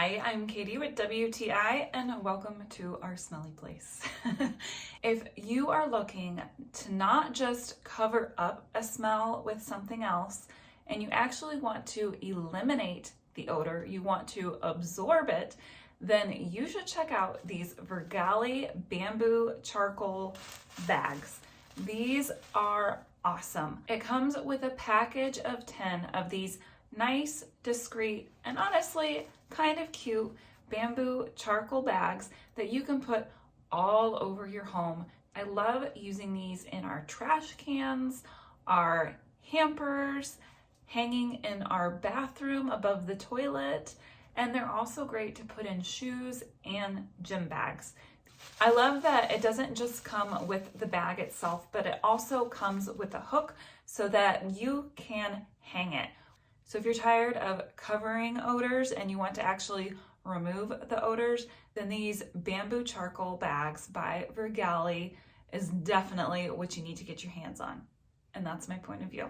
Hi, I'm Katie with WTI and welcome to our smelly place. If you are looking to not just cover up a smell with something else and you actually want to eliminate the odor, you want to absorb it, then you should check out these Vergali bamboo charcoal bags. These are awesome. It comes with a package of 10 of these nice, discreet, and honestly kind of cute bamboo charcoal bags that you can put all over your home. I love using these in our trash cans, our hampers, hanging in our bathroom above the toilet, and they're also great to put in shoes and gym bags. I love that it doesn't just come with the bag itself, but it also comes with a hook so that you can hang it. So if you're tired of covering odors and you want to actually remove the odors, then these bamboo charcoal bags by Vergali is definitely what you need to get your hands on. And that's my point of view.